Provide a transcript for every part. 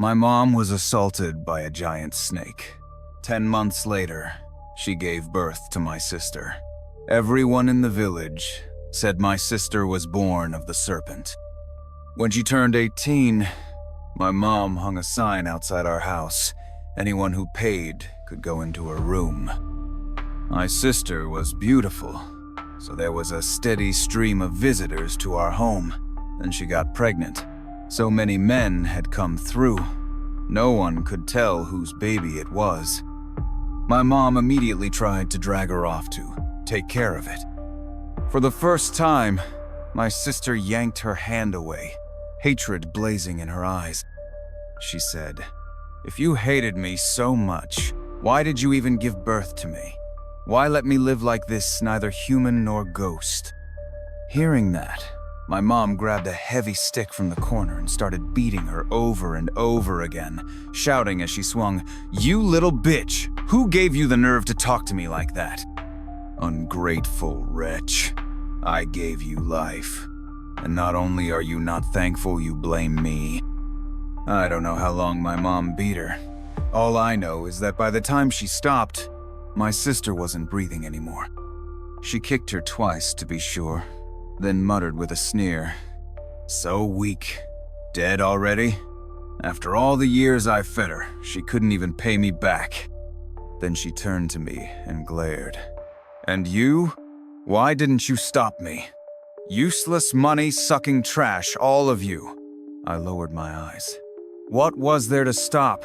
My mom was assaulted by a giant snake. 10 months later, she gave birth to my sister. Everyone in the village said my sister was born of the serpent. When she turned 18, my mom hung a sign outside our house. Anyone who paid could go into her room. My sister was beautiful, so there was a steady stream of visitors to our home. Then she got pregnant. So many men had come through. No one could tell whose baby it was. My mom immediately tried to drag her off to take care of it. For the first time, my sister yanked her hand away, hatred blazing in her eyes. She said, "If you hated me so much, why did you even give birth to me? Why let me live like this, neither human nor ghost?" Hearing that, my mom grabbed a heavy stick from the corner and started beating her over and over again, shouting as she swung, "You little bitch! Who gave you the nerve to talk to me like that? Ungrateful wretch. I gave you life. And not only are you not thankful, you blame me." I don't know how long my mom beat her. All I know is that by the time she stopped, my sister wasn't breathing anymore. She kicked her twice, to be sure, then muttered with a sneer, "So weak. Dead already? After all the years I fed her, she couldn't even pay me back." Then she turned to me and glared. "And you? Why didn't you stop me? Useless money-sucking trash, all of you." I lowered my eyes. What was there to stop?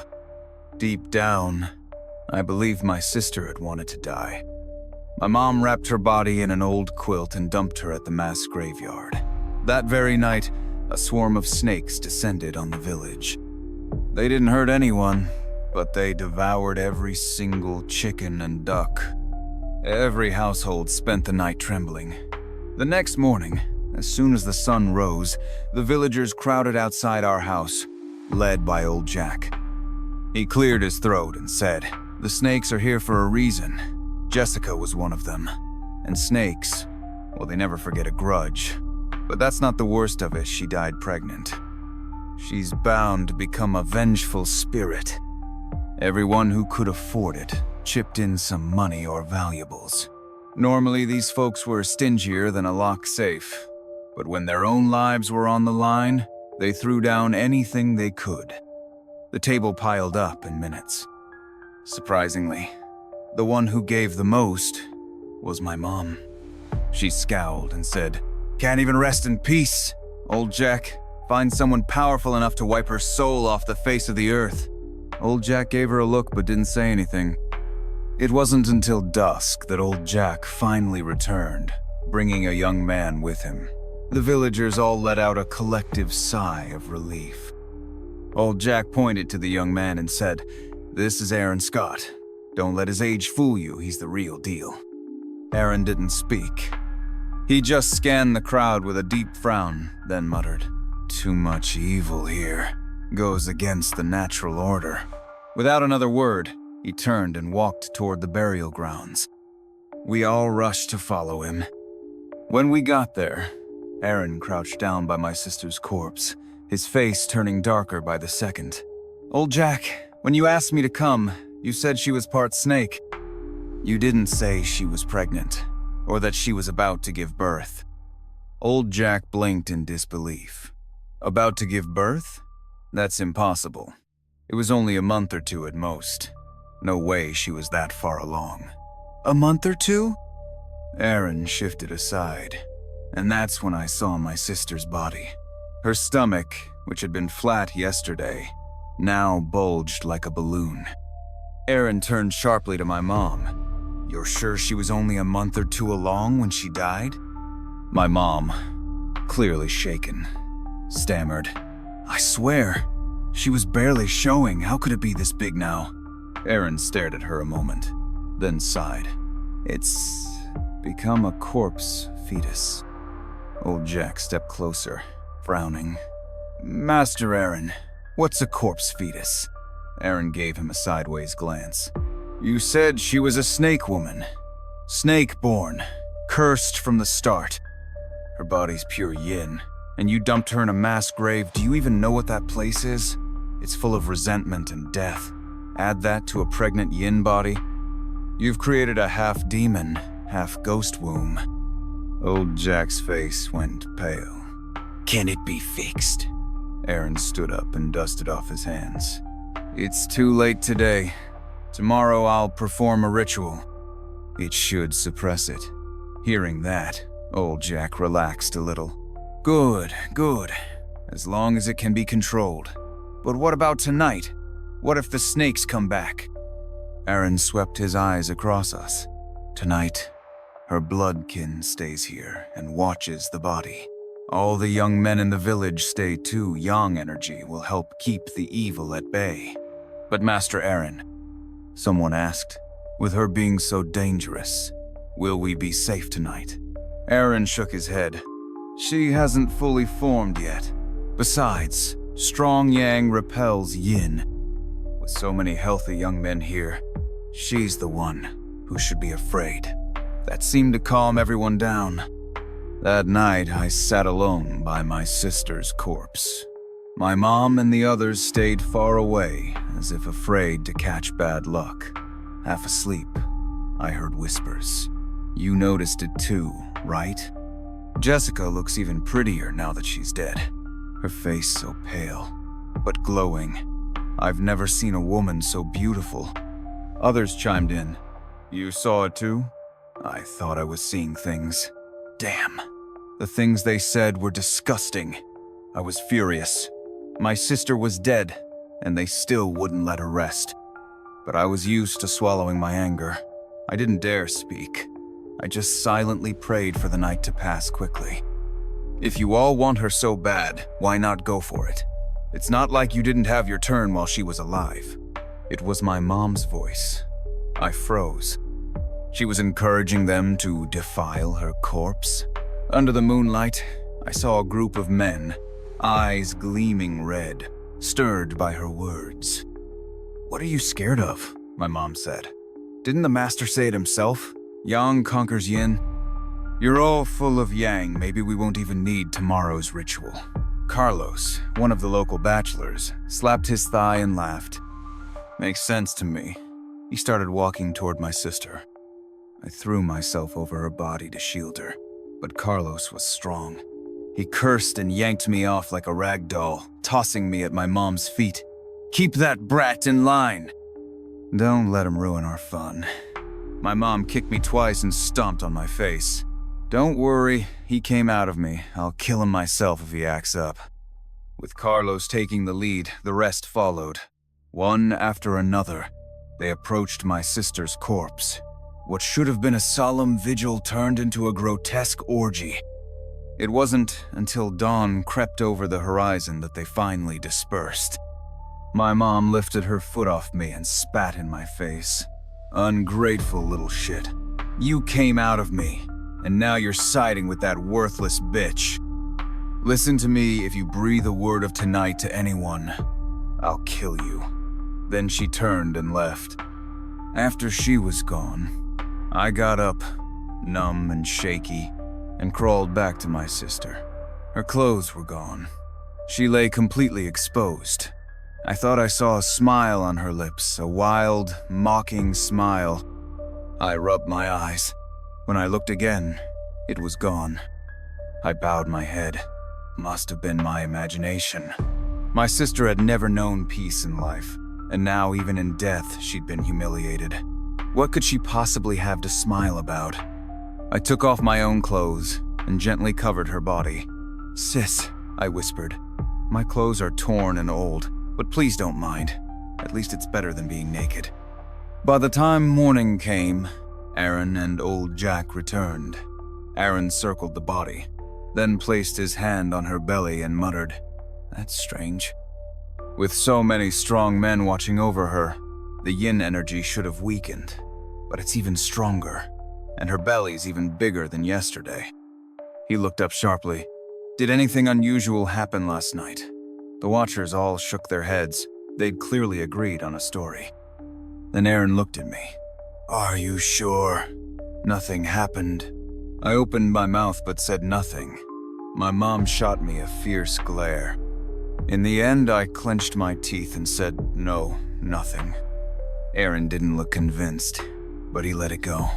Deep down, I believed my sister had wanted to die. My mom wrapped her body in an old quilt and dumped her at the mass graveyard. That very night, a swarm of snakes descended on the village. They didn't hurt anyone, but they devoured every single chicken and duck. Every household spent the night trembling. The next morning, as soon as the sun rose, the villagers crowded outside our house, led by old Jack. He cleared his throat and said, "The snakes are here for a reason. Jessica was one of them. And snakes, well, they never forget a grudge. But that's not the worst of it, she died pregnant. She's bound to become a vengeful spirit." Everyone who could afford it chipped in some money or valuables. Normally, these folks were stingier than a locked safe. But when their own lives were on the line, they threw down anything they could. The table piled up in minutes. Surprisingly, the one who gave the most was my mom. She scowled and said, "Can't even rest in peace. Old Jack, find someone powerful enough to wipe her soul off the face of the earth." Old Jack gave her a look but didn't say anything. It wasn't until dusk that old Jack finally returned, bringing a young man with him. The villagers all let out a collective sigh of relief. Old Jack pointed to the young man and said, "This is Aaron Scott. Don't let his age fool you, he's the real deal." Aaron didn't speak. He just scanned the crowd with a deep frown, then muttered, "Too much evil here. Goes against the natural order." Without another word, he turned and walked toward the burial grounds. We all rushed to follow him. When we got there, Aaron crouched down by my sister's corpse, his face turning darker by the second. "Old Jack, when you asked me to come, you said she was part snake. You didn't say she was pregnant, or that she was about to give birth." Old Jack blinked in disbelief. "About to give birth? That's impossible. It was only a month or two at most. No way she was that far along." "A month or two?" Aaron shifted aside, and that's when I saw my sister's body. Her stomach, which had been flat yesterday, now bulged like a balloon. Aaron turned sharply to my mom. "You're sure she was only a month or two along when she died?" My mom, clearly shaken, stammered, "I swear, she was barely showing. How could it be this big now?" Aaron stared at her a moment, then sighed. "It's become a corpse fetus." Old Jack stepped closer, frowning. "Master Aaron, what's a corpse fetus?" Aaron gave him a sideways glance. "You said she was a snake woman. Snake-born, cursed from the start. Her body's pure yin, and you dumped her in a mass grave. Do you even know what that place is?" It's full of resentment and death. Add that to a pregnant yin body. You've created a half-demon, half-ghost womb. Old Jack's face went pale. Can it be fixed? Aaron stood up and dusted off his hands. It's too late today. Tomorrow I'll perform a ritual. It should suppress it. Hearing that, old Jack relaxed a little. Good, good. As long as it can be controlled. But what about tonight? What if the snakes come back? Aaron swept his eyes across us. Tonight, her bloodkin stays here and watches the body. All the young men in the village stay too. Yang energy will help keep the evil at bay. But Master Aaron, someone asked, with her being so dangerous, will we be safe tonight? Aaron shook his head. She hasn't fully formed yet. Besides, strong yang repels yin. With so many healthy young men here, she's the one who should be afraid. That seemed to calm everyone down. That night, I sat alone by my sister's corpse. My mom and the others stayed far away, as if afraid to catch bad luck. Half asleep, I heard whispers. You noticed it too, right? Jessica looks even prettier now that she's dead. Her face so pale, but glowing. I've never seen a woman so beautiful. Others chimed in. You saw it too? I thought I was seeing things. Damn. The things they said were disgusting. I was furious. My sister was dead, and they still wouldn't let her rest. But I was used to swallowing my anger. I didn't dare speak. I just silently prayed for the night to pass quickly. If you all want her so bad, why not go for it? It's not like you didn't have your turn while she was alive. It was my mom's voice. I froze. She was encouraging them to defile her corpse. Under the moonlight, I saw a group of men, eyes gleaming red, stirred by her words. What are you scared of? My mom said. Didn't the master say it himself? Yang conquers yin. You're all full of yang. Maybe we won't even need tomorrow's ritual. Carlos, one of the local bachelors, slapped his thigh and laughed. Makes sense to me. He started walking toward my sister. I threw myself over her body to shield her, but Carlos was strong. He cursed and yanked me off like a rag doll, tossing me at my mom's feet. Keep that brat in line! Don't let him ruin our fun. My mom kicked me twice and stomped on my face. Don't worry, he came out of me. I'll kill him myself if he acts up. With Carlos taking the lead, the rest followed. One after another, they approached my sister's corpse. What should have been a solemn vigil turned into a grotesque orgy. It wasn't until dawn crept over the horizon that they finally dispersed. My mom lifted her foot off me and spat in my face. Ungrateful little shit. You came out of me, and now you're siding with that worthless bitch. Listen to me. If you breathe a word of tonight to anyone, I'll kill you. Then she turned and left. After she was gone, I got up, numb and shaky, and crawled back to my sister. Her clothes were gone. She lay completely exposed. I thought I saw a smile on her lips, a wild, mocking smile. I rubbed my eyes. When I looked again, it was gone. I bowed my head. Must have been my imagination. My sister had never known peace in life, and now even in death she'd been humiliated. What could she possibly have to smile about? I took off my own clothes and gently covered her body. Sis, I whispered. My clothes are torn and old, but please don't mind. At least it's better than being naked. By the time morning came, Aaron and old Jack returned. Aaron circled the body, then placed his hand on her belly and muttered, "That's strange." With so many strong men watching over her, the yin energy should have weakened, but it's even stronger, and her belly's even bigger than yesterday. He looked up sharply. Did anything unusual happen last night? The watchers all shook their heads. They'd clearly agreed on a story. Then Aaron looked at me. Are you sure? Nothing happened. I opened my mouth but said nothing. My mom shot me a fierce glare. In the end, I clenched my teeth and said, no, nothing. Aaron didn't look convinced, but he let it go.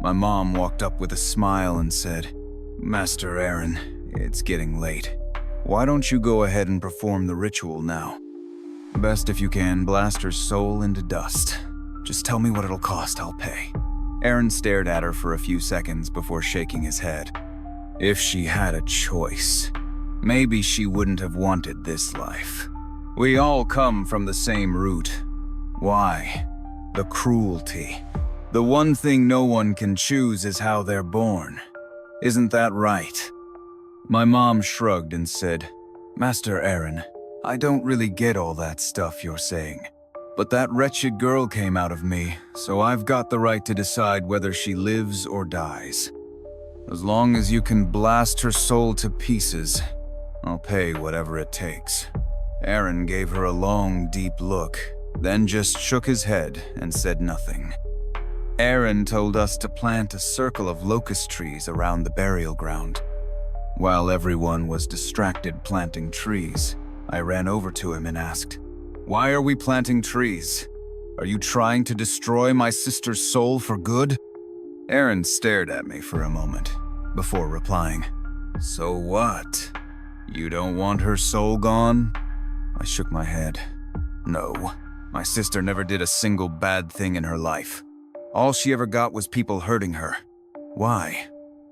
My mom walked up with a smile and said, Master Aaron, it's getting late. Why don't you go ahead and perform the ritual now? Best if you can blast her soul into dust. Just tell me what it'll cost, I'll pay. Aaron stared at her for a few seconds before shaking his head. If she had a choice, maybe she wouldn't have wanted this life. We all come from the same root. Why? The cruelty. The one thing no one can choose is how they're born. Isn't that right? My mom shrugged and said, Master Aaron, I don't really get all that stuff you're saying. But that wretched girl came out of me, so I've got the right to decide whether she lives or dies. As long as you can blast her soul to pieces, I'll pay whatever it takes. Aaron gave her a long, deep look, then just shook his head and said nothing. Aaron told us to plant a circle of locust trees around the burial ground. While everyone was distracted planting trees, I ran over to him and asked, Why are we planting trees? Are you trying to destroy my sister's soul for good? Aaron stared at me for a moment before replying, So what? You don't want her soul gone? I shook my head. No, my sister never did a single bad thing in her life. All she ever got was people hurting her. Why?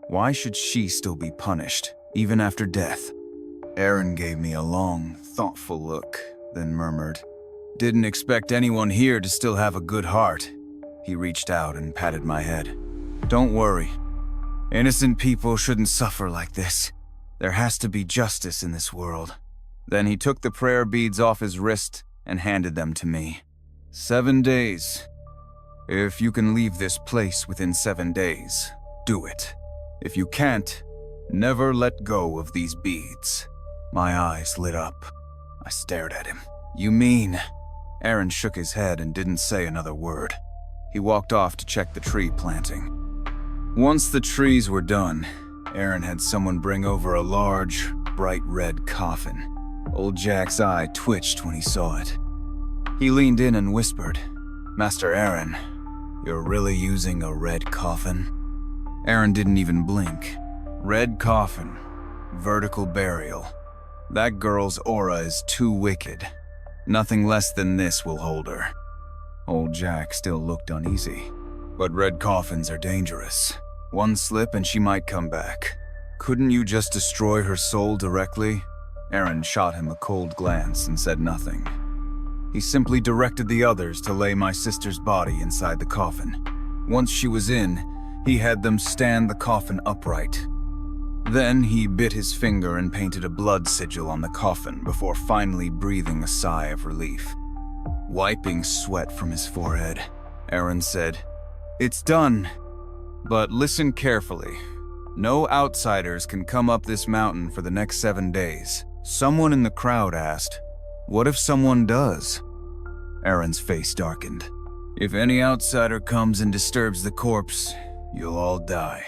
Why should she still be punished, even after death? Aaron gave me a long, thoughtful look, then murmured, Didn't expect anyone here to still have a good heart. He reached out and patted my head. Don't worry. Innocent people shouldn't suffer like this. There has to be justice in this world. Then he took the prayer beads off his wrist and handed them to me. 7 days. If you can leave this place within 7 days, do it. If you can't, never let go of these beads. My eyes lit up. I stared at him. You mean? Aaron shook his head and didn't say another word. He walked off to check the tree planting. Once the trees were done, Aaron had someone bring over a large, bright red coffin. Old Jack's eye twitched when he saw it. He leaned in and whispered, Master Aaron, you're really using a red coffin? Aaron didn't even blink. Red coffin. Vertical burial. That girl's aura is too wicked. Nothing less than this will hold her. Old Jack still looked uneasy. But red coffins are dangerous. One slip and she might come back. Couldn't you just destroy her soul directly? Aaron shot him a cold glance and said nothing. He simply directed the others to lay my sister's body inside the coffin. Once she was in, he had them stand the coffin upright. Then he bit his finger and painted a blood sigil on the coffin before finally breathing a sigh of relief. Wiping sweat from his forehead, Aaron said, It's done. But listen carefully. No outsiders can come up this mountain for the next 7 days. Someone in the crowd asked, What if someone does? Aaron's face darkened. If any outsider comes and disturbs the corpse, you'll all die.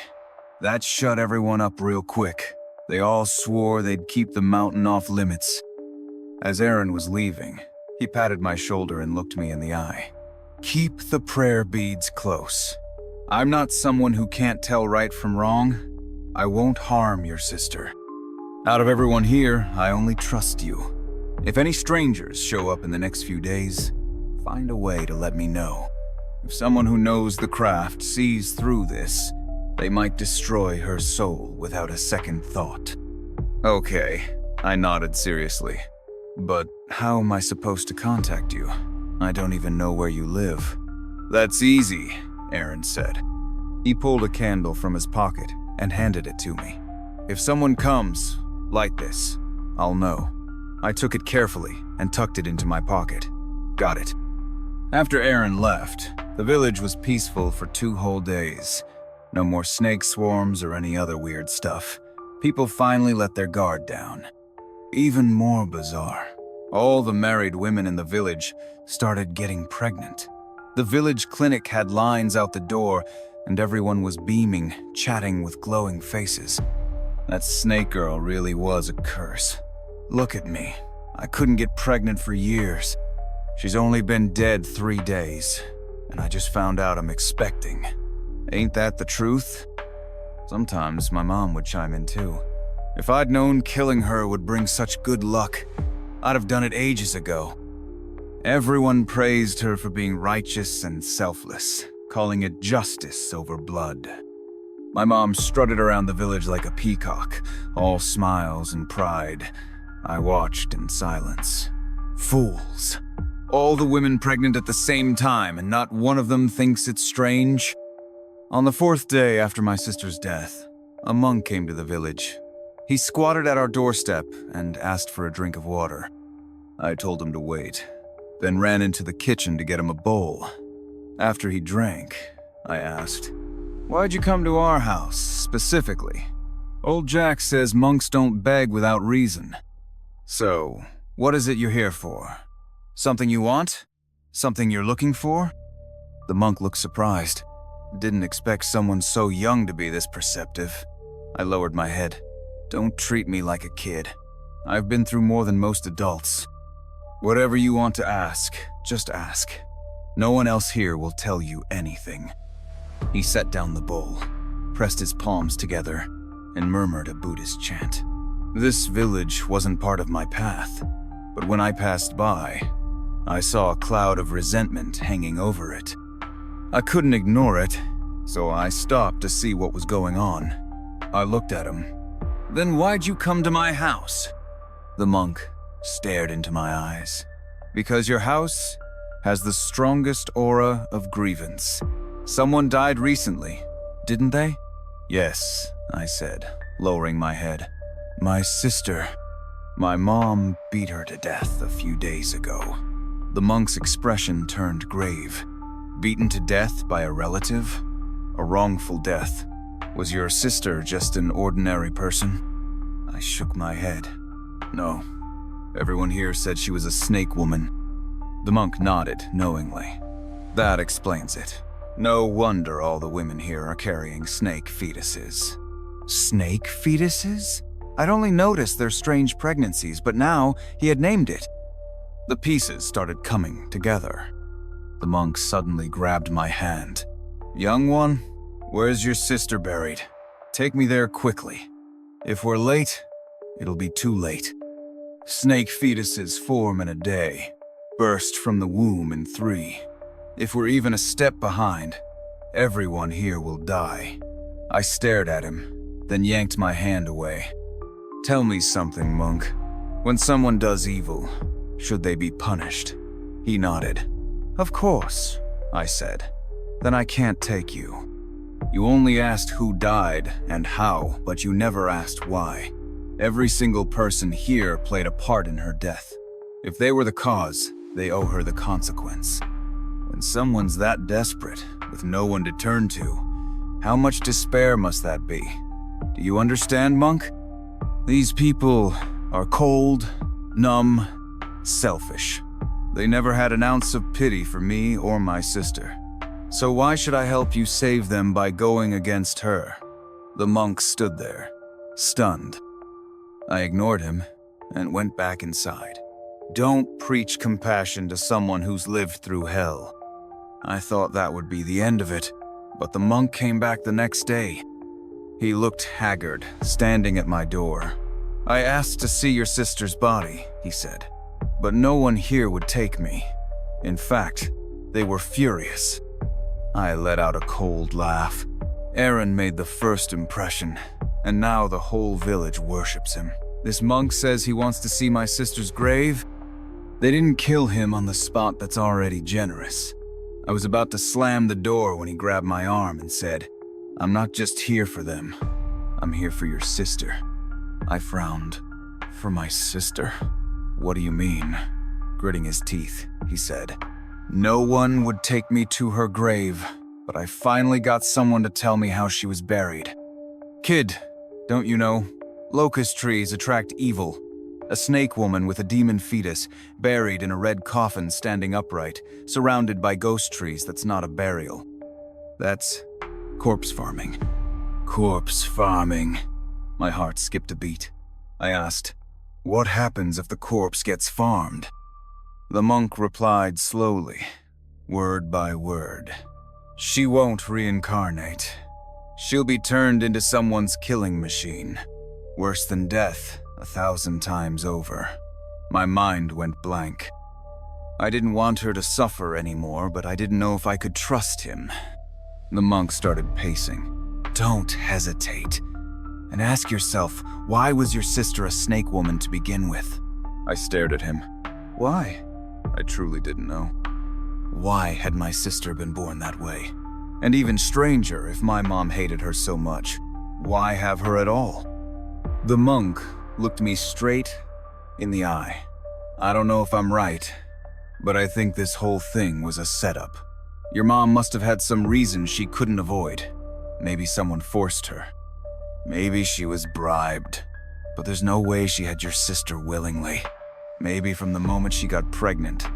That shut everyone up real quick. They all swore they'd keep the mountain off limits. As Aaron was leaving, he patted my shoulder and looked me in the eye. Keep the prayer beads close. I'm not someone who can't tell right from wrong. I won't harm your sister. Out of everyone here, I only trust you. If any strangers show up in the next few days, find a way to let me know. If someone who knows the craft sees through this, they might destroy her soul without a second thought. Okay, I nodded seriously. But how am I supposed to contact you? I don't even know where you live. That's easy, Aaron said. He pulled a candle from his pocket and handed it to me. If someone comes, light this. I'll know. I took it carefully and tucked it into my pocket. Got it. After Aaron left, the village was peaceful for 2 whole days. No more snake swarms or any other weird stuff. People finally let their guard down. Even more bizarre, all the married women in the village started getting pregnant. The village clinic had lines out the door, and everyone was beaming, chatting with glowing faces. That snake girl really was a curse. Look at me. I couldn't get pregnant for years. She's only been dead 3 days, and I just found out I'm expecting. Ain't that the truth? Sometimes my mom would chime in too. If I'd known killing her would bring such good luck, I'd have done it ages ago. Everyone praised her for being righteous and selfless, calling it justice over blood. My mom strutted around the village like a peacock, all smiles and pride. I watched in silence. Fools. All the women pregnant at the same time, and not one of them thinks it's strange. On the 4th day after my sister's death, a monk came to the village. He squatted at our doorstep and asked for a drink of water. I told him to wait, then ran into the kitchen to get him a bowl. After he drank, I asked, "Why'd you come to our house, specifically? Old Jack says monks don't beg without reason. So, what is it you're here for? Something you want? Something you're looking for?" The monk looked surprised. Didn't expect someone so young to be this perceptive. I lowered my head. "Don't treat me like a kid. I've been through more than most adults. Whatever you want to ask, just ask. No one else here will tell you anything." He set down the bowl, pressed his palms together, and murmured a Buddhist chant. This village wasn't part of my path, but when I passed by, I saw a cloud of resentment hanging over it. I couldn't ignore it, so I stopped to see what was going on. I looked at him. "Then why'd you come to my house?" The monk stared into my eyes. "Because your house has the strongest aura of grievance. Someone died recently, didn't they?" "Yes," I said, lowering my head. "My sister. My mom beat her to death a few days ago." The monk's expression turned grave. "Beaten to death by a relative? A wrongful death. Was your sister just an ordinary person?" I shook my head. "No. Everyone here said she was a snake woman." The monk nodded knowingly. "That explains it. No wonder all the women here are carrying snake fetuses." Snake fetuses? I'd only noticed their strange pregnancies, but now he had named it. The pieces started coming together. The monk suddenly grabbed my hand. "Young one, where's your sister buried? Take me there quickly. If we're late, it'll be too late. Snake fetuses form in a day, burst from the womb in 3. If we're even a step behind, everyone here will die." I stared at him, then yanked my hand away. "Tell me something, monk. When someone does evil, should they be punished?" He nodded. "Of course," I said. "Then I can't take you. You only asked who died and how, but you never asked why. Every single person here played a part in her death. If they were the cause, they owe her the consequence. When someone's that desperate, with no one to turn to, how much despair must that be? Do you understand, monk? These people are cold, numb, selfish. They never had an ounce of pity for me or my sister. So why should I help you save them by going against her?" The monk stood there, stunned. I ignored him and went back inside. Don't preach compassion to someone who's lived through hell. I thought that would be the end of it, but the monk came back the next day. He looked haggard, standing at my door. "I asked to see your sister's body," he said, "but no one here would take me. In fact, they were furious." I let out a cold laugh. Aaron made the first impression, and now the whole village worships him. This monk says he wants to see my sister's grave. They didn't kill him on the spot that's already generous. I was about to slam the door when he grabbed my arm and said, "I'm not just here for them. I'm here for your sister." I frowned. "For my sister? What do you mean?" Gritting his teeth, he said, "No one would take me to her grave, but I finally got someone to tell me how she was buried. Kid, don't you know? Locust trees attract evil. A snake woman with a demon fetus, buried in a red coffin standing upright, surrounded by ghost trees that's not a burial. That's corpse farming." "Corpse farming." My heart skipped a beat. I asked, What happens if the corpse gets farmed? The monk replied slowly, word by word. She won't reincarnate. She'll be turned into someone's killing machine. Worse than death, 1,000 times over. My mind went blank. I didn't want her to suffer anymore, but I didn't know if I could trust him. The monk started pacing. Don't hesitate. And ask yourself, why was your sister a snake woman to begin with? I stared at him. Why? I truly didn't know. Why had my sister been born that way? And even stranger, if my mom hated her so much, why have her at all? The monk looked me straight in the eye. I don't know if I'm right, but I think this whole thing was a setup. Your mom must have had some reason she couldn't avoid. Maybe someone forced her. Maybe she was bribed. But there's no way she had your sister willingly. Maybe from the moment she got pregnant,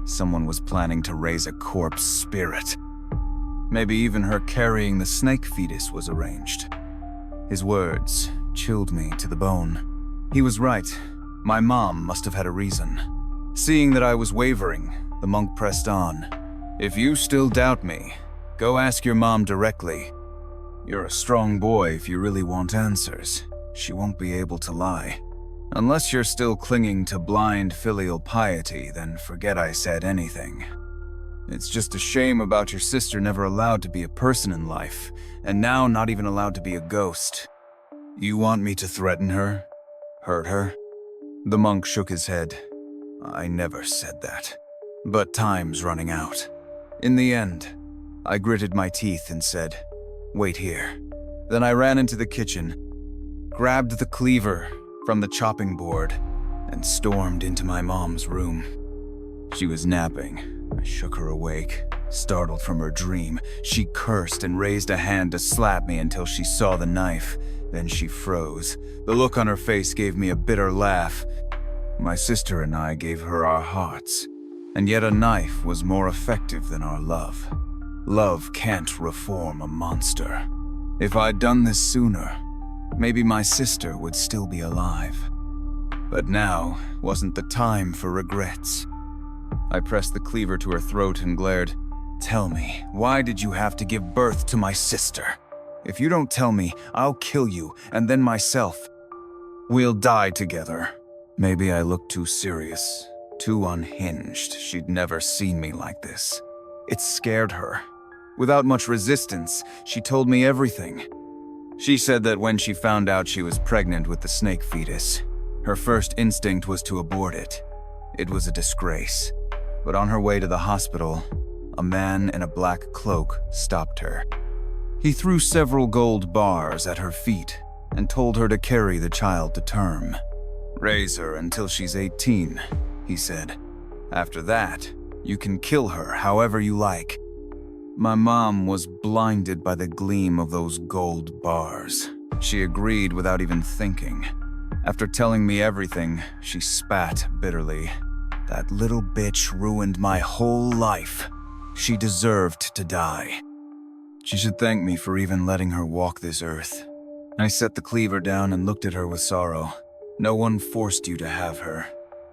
someone was planning to raise a corpse spirit. Maybe even her carrying the snake fetus was arranged. His words chilled me to the bone. He was right. My mom must have had a reason. Seeing that I was wavering, the monk pressed on. If you still doubt me, go ask your mom directly. You're a strong boy if you really want answers. She won't be able to lie. Unless you're still clinging to blind filial piety, then forget I said anything. It's just a shame about your sister never allowed to be a person in life, and now not even allowed to be a ghost. You want me to threaten her? Hurt her? The monk shook his head. I never said that. But time's running out. In the end, I gritted my teeth and said, wait here. Then I ran into the kitchen, grabbed the cleaver from the chopping board, and stormed into my mom's room. She was napping. I shook her awake. Startled from her dream, she cursed and raised a hand to slap me until she saw the knife. Then she froze. The look on her face gave me a bitter laugh. My sister and I gave her our hearts, and yet a knife was more effective than our love. Love can't reform a monster. If I'd done this sooner, maybe my sister would still be alive. But now wasn't the time for regrets. I pressed the cleaver to her throat and glared. Tell me, why did you have to give birth to my sister? If you don't tell me, I'll kill you, and then myself. We'll die together. Maybe I looked too serious, too unhinged. She'd never seen me like this. It scared her. Without much resistance, she told me everything. She said that when she found out she was pregnant with the snake fetus, her first instinct was to abort it. It was a disgrace. But on her way to the hospital, a man in a black cloak stopped her. He threw several gold bars at her feet and told her to carry the child to term. Raise her until she's 18, he said. After that, you can kill her however you like. My mom was blinded by the gleam of those gold bars. She agreed without even thinking. After telling me everything, she spat bitterly. That little bitch ruined my whole life. She deserved to die. She should thank me for even letting her walk this earth. I set the cleaver down and looked at her with sorrow. No one forced you to have her.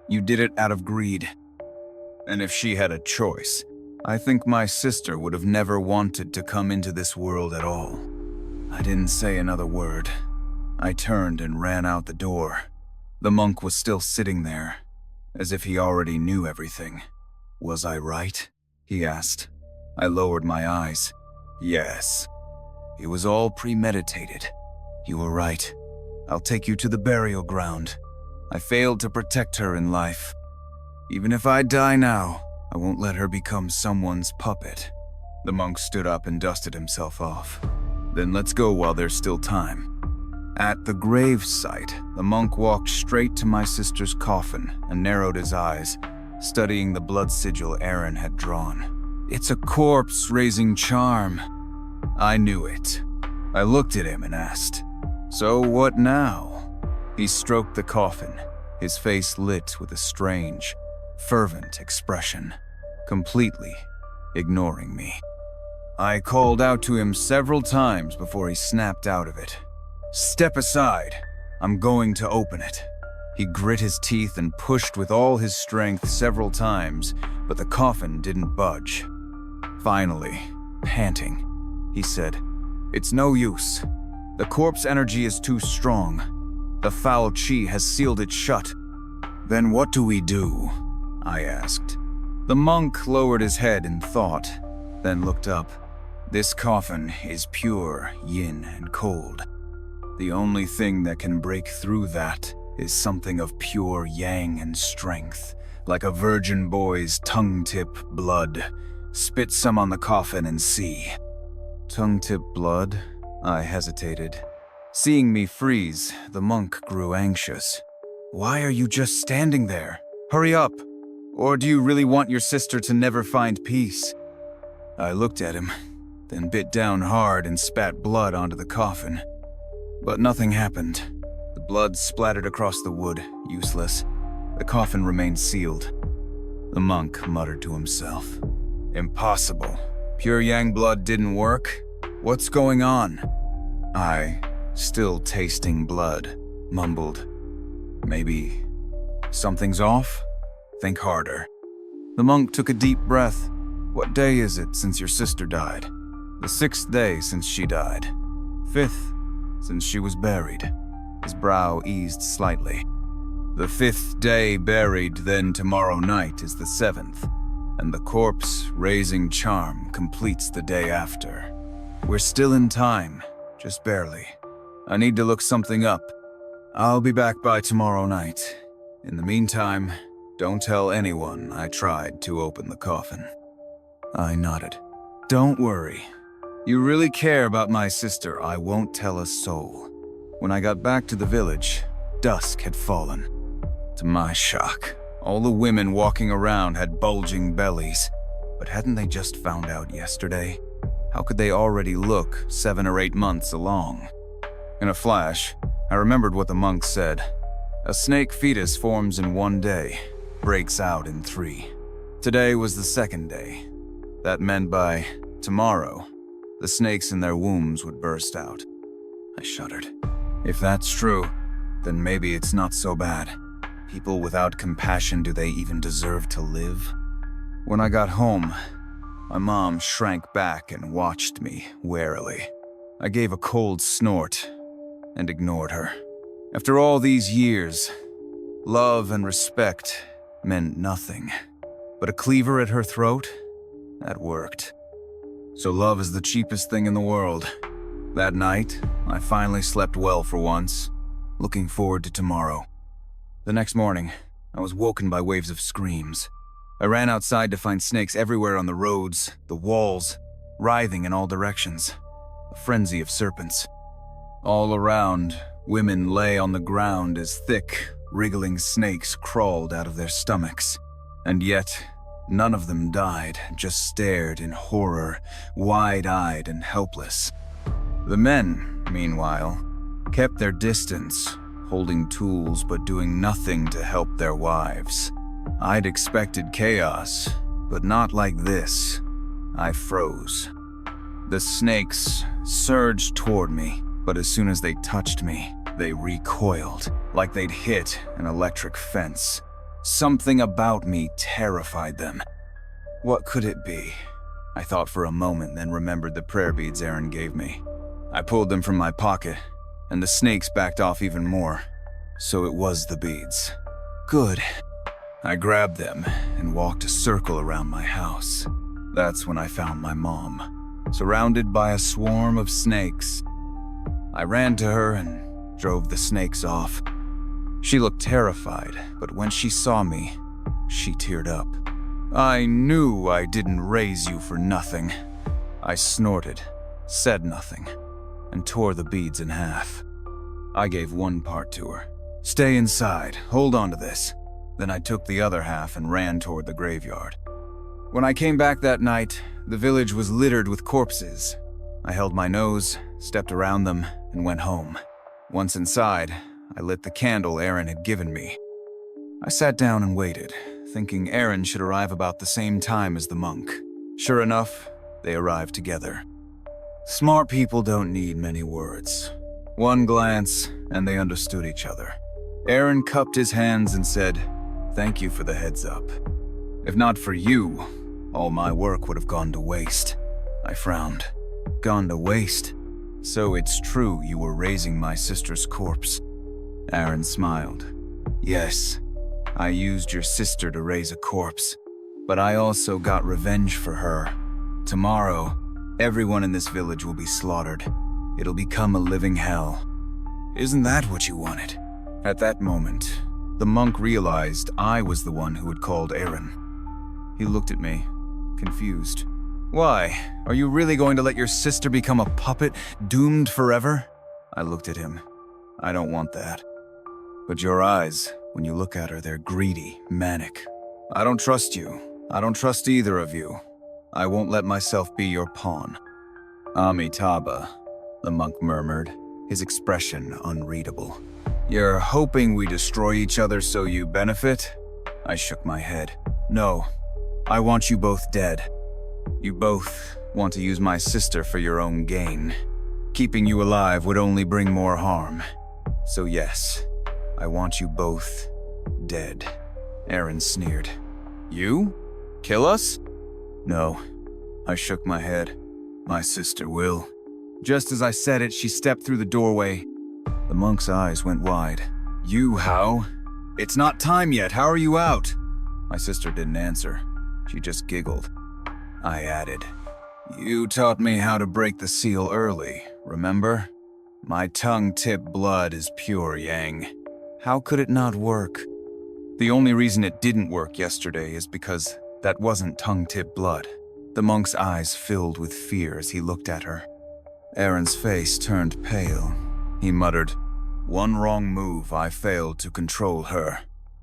You did it out of greed. And if she had a choice, I think my sister would have never wanted to come into this world at all. I didn't say another word. I turned and ran out the door. The monk was still sitting there, as if he already knew everything. Was I right? He asked. I lowered my eyes. Yes. It was all premeditated. You were right. I'll take you to the burial ground. I failed to protect her in life. Even if I die now, I won't let her become someone's puppet. The monk stood up and dusted himself off. Then let's go while there's still time. At the grave site, the monk walked straight to my sister's coffin and narrowed his eyes, studying the blood sigil Aaron had drawn. It's a corpse-raising charm. I knew it. I looked at him and asked, so what now? He stroked the coffin, his face lit with a strange, fervent expression, completely ignoring me. I called out to him several times before he snapped out of it. Step aside. I'm going to open it. He grit his teeth and pushed with all his strength several times, but the coffin didn't budge. Finally, panting, he said, "It's no use. The corpse energy is too strong. The foul chi has sealed it shut." "Then what do we do?" I asked. The monk lowered his head in thought, then looked up. "This coffin is pure yin and cold. The only thing that can break through that is something of pure yang and strength, like a virgin boy's tongue-tip blood. Spit some on the coffin and see." "Tongue-tip blood?" I hesitated. Seeing me freeze, the monk grew anxious. "Why are you just standing there? Hurry up! Or do you really want your sister to never find peace?" I looked at him, then bit down hard and spat blood onto the coffin. But nothing happened. The blood splattered across the wood, useless. The coffin remained sealed. The monk muttered to himself. "Impossible. Pure yang blood didn't work? What's going on?" I, still tasting blood, mumbled, "Maybe something's off? Think harder." The monk took a deep breath. "What day is it since your sister died?" "The 6th day since she died. 5th since she was buried." His brow eased slightly. "The 5th day buried, then tomorrow night is the 7th, and the corpse-raising charm completes the day after. We're still in time, just barely. I need to look something up. I'll be back by tomorrow night. In the meantime, don't tell anyone I tried to open the coffin." I nodded. "Don't worry. You really care about my sister, I won't tell a soul." When I got back to the village, dusk had fallen. To my shock, all the women walking around had bulging bellies. But hadn't they just found out yesterday? How could they already look 7 or 8 months along? In a flash, I remembered what the monk said. A snake fetus forms in 1 day, breaks out in 3. Today was the 2nd day. That meant by tomorrow, the snakes in their wombs would burst out. I shuddered. If that's true, then maybe it's not so bad. People without compassion, do they even deserve to live? When I got home, my mom shrank back and watched me warily. I gave a cold snort and ignored her. After all these years, love and respect meant nothing. But a cleaver at her throat? That worked. So love is the cheapest thing in the world. That night, I finally slept well for once, looking forward to tomorrow. The next morning, I was woken by waves of screams. I ran outside to find snakes everywhere on the roads, the walls, writhing in all directions. A frenzy of serpents. All around, women lay on the ground as thick, wriggling snakes crawled out of their stomachs. And yet, none of them died, just stared in horror, wide-eyed and helpless. The men, meanwhile, kept their distance, holding tools but doing nothing to help their wives. I'd expected chaos, but not like this. I froze. The snakes surged toward me, but as soon as they touched me, they recoiled, like they'd hit an electric fence. Something about me terrified them. What could it be? I thought for a moment, then remembered the prayer beads Aaron gave me. I pulled them from my pocket, and the snakes backed off even more. So it was the beads. Good. I grabbed them and walked a circle around my house. That's when I found my mom, surrounded by a swarm of snakes. I ran to her and drove the snakes off. She looked terrified, but when she saw me, she teared up. "I knew I didn't raise you for nothing." I snorted, said nothing, and tore the beads in half. I gave one part to her. "Stay inside, hold on to this." Then I took the other half and ran toward the graveyard. When I came back that night, the village was littered with corpses. I held my nose, stepped around them, and went home. Once inside, I lit the candle Aaron had given me. I sat down and waited, thinking Aaron should arrive about the same time as the monk. Sure enough, they arrived together. Smart people don't need many words. One glance, and they understood each other. Aaron cupped his hands and said, "Thank you for the heads up. If not for you, all my work would have gone to waste." I frowned. Gone to waste? So it's true you were raising my sister's corpse? Aaron smiled. Yes, I used your sister to raise a corpse, but I also got revenge for her. Tomorrow, everyone in this village will be slaughtered. It'll become a living hell. Isn't that what you wanted? At that moment, the monk realized I was the one who had called Aaron. He looked at me, confused. Why? Are you really going to let your sister become a puppet, doomed forever? I looked at him. I don't want that. But your eyes, when you look at her, they're greedy, manic. I don't trust you. I don't trust either of you. I won't let myself be your pawn. Amitabha, the monk murmured, his expression unreadable. You're hoping we destroy each other so you benefit? I shook my head. No, I want you both dead. You both want to use my sister for your own gain. Keeping you alive would only bring more harm. So yes, I want you both dead. Aaron sneered. You? Kill us? No. I shook my head. My sister will. Just as I said it, she stepped through the doorway. The monk's eyes went wide. You, how? It's not time yet. How are you out? My sister didn't answer. She just giggled. I added, You taught me how to break the seal early, remember? My tongue-tip blood is pure yang. How could it not work? The only reason it didn't work yesterday is because that wasn't tongue-tip blood. The monk's eyes filled with fear as he looked at her. Aaron's face turned pale. He muttered, One wrong move, I failed to control her.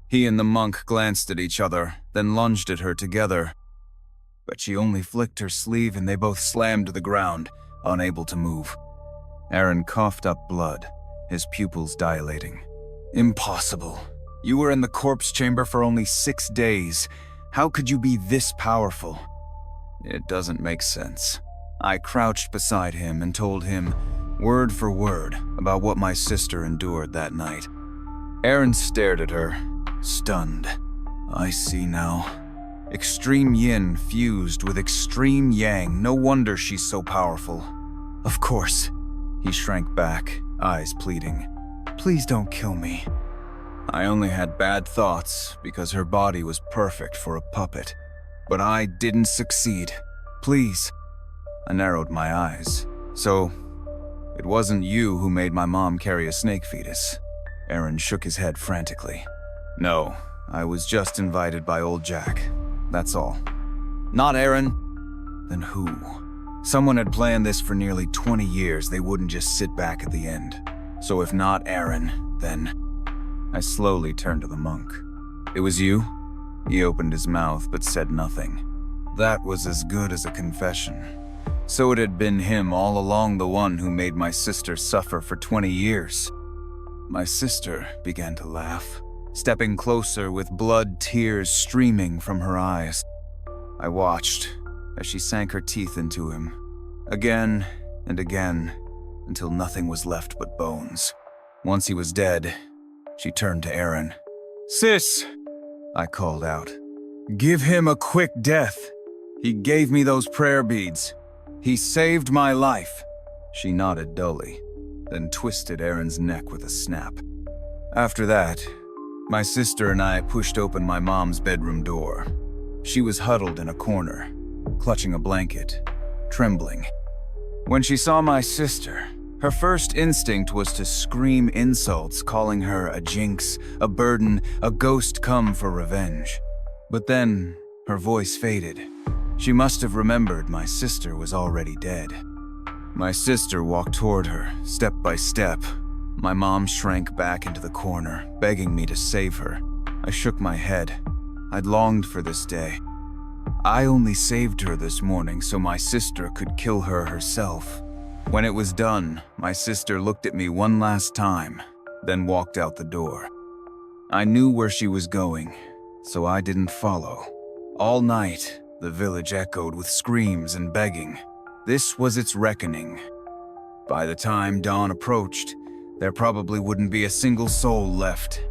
He and the monk glanced at each other, then lunged at her together. But she only flicked her sleeve and they both slammed to the ground, unable to move. Aaron coughed up blood, his pupils dilating. Impossible. You were in the corpse chamber for only 6 days. How could you be this powerful? It doesn't make sense. I crouched beside him and told him, word for word, about what my sister endured that night. Aaron stared at her, stunned. I see now. Extreme yin fused with extreme yang. No wonder she's so powerful. Of course. He shrank back, eyes pleading. Please don't kill me. I only had bad thoughts because her body was perfect for a puppet. But I didn't succeed. Please. I narrowed my eyes. So, it wasn't you who made my mom carry a snake fetus. Aaron shook his head frantically. No, I was just invited by old Jack. That's all. Not Aaron. Then who? Someone had planned this for nearly 20 years. They wouldn't just sit back at the end. So if not Aaron, then... I slowly turned to the monk. It was you? He opened his mouth but said nothing. That was as good as a confession. So it had been him all along, the one who made my sister suffer for 20 years. My sister began to laugh, stepping closer with blood tears streaming from her eyes. I watched as she sank her teeth into him, again and again, until nothing was left but bones. Once he was dead, she turned to Aaron. Sis, I called out. Give him a quick death. He gave me those prayer beads. He saved my life. She nodded dully, then twisted Aaron's neck with a snap. After that, my sister and I pushed open my mom's bedroom door. She was huddled in a corner, clutching a blanket, trembling. When she saw my sister, her first instinct was to scream insults, calling her a jinx, a burden, a ghost come for revenge. But then, her voice faded. She must have remembered my sister was already dead. My sister walked toward her, step by step. My mom shrank back into the corner, begging me to save her. I shook my head. I'd longed for this day. I only saved her this morning so my sister could kill her herself. When it was done, my sister looked at me one last time, then walked out the door. I knew where she was going, so I didn't follow. All night, the village echoed with screams and begging. This was its reckoning. By the time dawn approached, there probably wouldn't be a single soul left.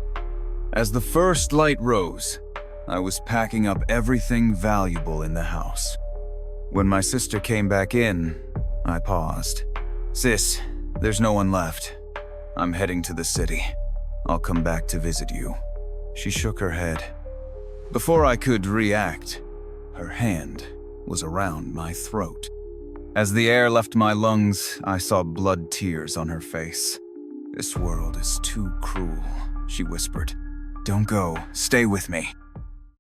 As the first light rose, I was packing up everything valuable in the house. When my sister came back in, I paused. "Sis, there's no one left. I'm heading to the city. I'll come back to visit you." She shook her head. Before I could react, her hand was around my throat. As the air left my lungs, I saw blood tears on her face. "This world is too cruel," she whispered. "Don't go. Stay with me."